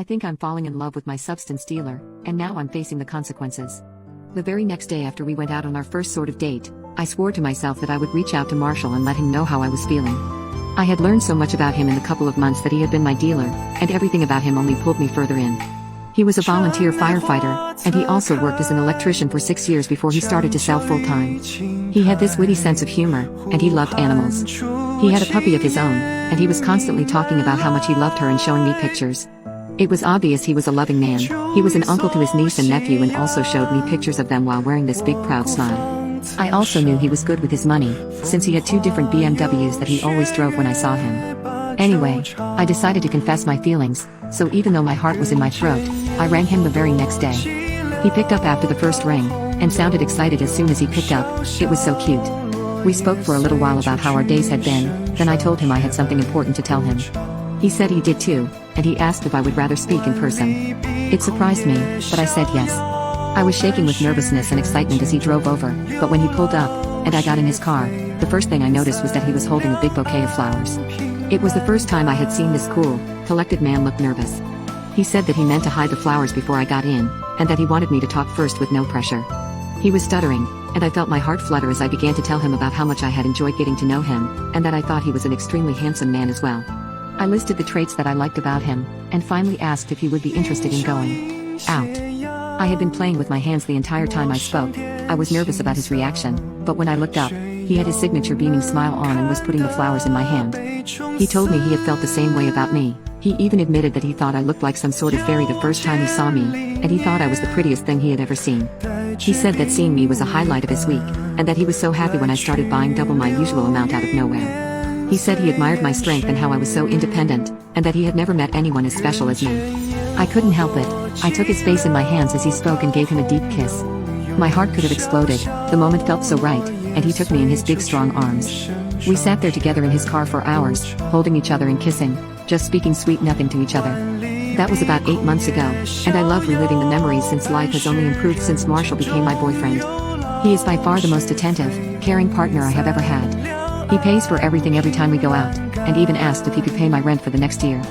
I think I'm falling in love with my substance dealer, and now I'm facing the consequences. The very next day after we went out on our first sort of date, I swore to myself that I would reach out to Marshall and let him know how I was feeling. I had learned so much about him in the couple of months that he had been my dealer, and everything about him only pulled me further in. He was a volunteer firefighter, and he also worked as an electrician for 6 years before he started to sell full-time. He had this witty sense of humor, and he loved animals. He had a puppy of his own, and he was constantly talking about how much he loved her and showing me pictures. It was obvious he was a loving man. He was an uncle to his niece and nephew and also showed me pictures of them while wearing this big proud smile. I also knew he was good with his money, since he had 2 different BMWs that he always drove when I saw him. Anyway, I decided to confess my feelings, so even though my heart was in my throat, I rang him the very next day. He picked up after the first ring, and sounded excited as soon as he picked up. It was so cute. We spoke for a little while about how our days had been, then I told him I had something important to tell him. He said he did too, and he asked if I would rather speak in person. It surprised me, but I said yes. I was shaking with nervousness and excitement as he drove over, but when he pulled up, and I got in his car, the first thing I noticed was that he was holding a big bouquet of flowers. It was the first time I had seen this cool, collected man look nervous. He said that he meant to hide the flowers before I got in, and that he wanted me to talk first with no pressure. He was stuttering, and I felt my heart flutter as I began to tell him about how much I had enjoyed getting to know him, and that I thought he was an extremely handsome man as well. I listed the traits that I liked about him, and finally asked if he would be interested in going out. I had been playing with my hands the entire time I spoke. I was nervous about his reaction, but when I looked up, he had his signature beaming smile on and was putting the flowers in my hand. He told me he had felt the same way about me. He even admitted that he thought I looked like some sort of fairy the first time he saw me, and he thought I was the prettiest thing he had ever seen. He said that seeing me was a highlight of his week, and that he was so happy when I started buying double my usual amount out of nowhere. He said he admired my strength and how I was so independent, and that he had never met anyone as special as me. I couldn't help it. I took his face in my hands as he spoke and gave him a deep kiss. My heart could have exploded, the moment felt so right, and he took me in his big strong arms. We sat there together in his car for hours, holding each other and kissing, just speaking sweet nothing to each other. That was about 8 months ago, and I love reliving the memories since life has only improved since Marshall became my boyfriend. He is by far the most attentive, caring partner I have ever had. He pays for everything every time we go out, and even asked if he could pay my rent for the next year.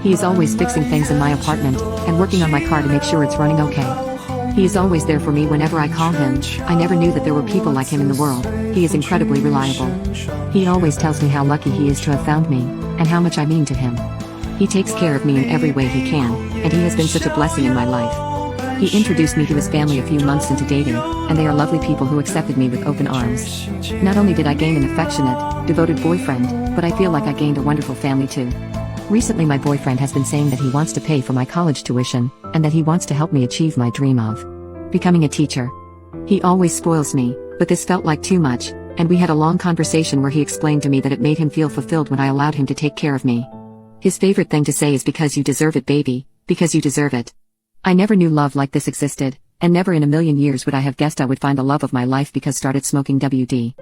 He is always fixing things in my apartment, and working on my car to make sure it's running okay. He is always there for me whenever I call him. I never knew that there were people like him in the world. He is incredibly reliable. He always tells me how lucky he is to have found me, and how much I mean to him. He takes care of me in every way he can, and he has been such a blessing in my life. He introduced me to his family a few months into dating, and they are lovely people who accepted me with open arms. Not only did I gain an affectionate, devoted boyfriend, but I feel like I gained a wonderful family too. Recently my boyfriend has been saying that he wants to pay for my college tuition, and that he wants to help me achieve my dream of becoming a teacher. He always spoils me, but this felt like too much, and we had a long conversation where he explained to me that it made him feel fulfilled when I allowed him to take care of me. His favorite thing to say is, "Because you deserve it, baby, because you deserve it." I never knew love like this existed, and never in a million years would I have guessed I would find the love of my life because started smoking WD.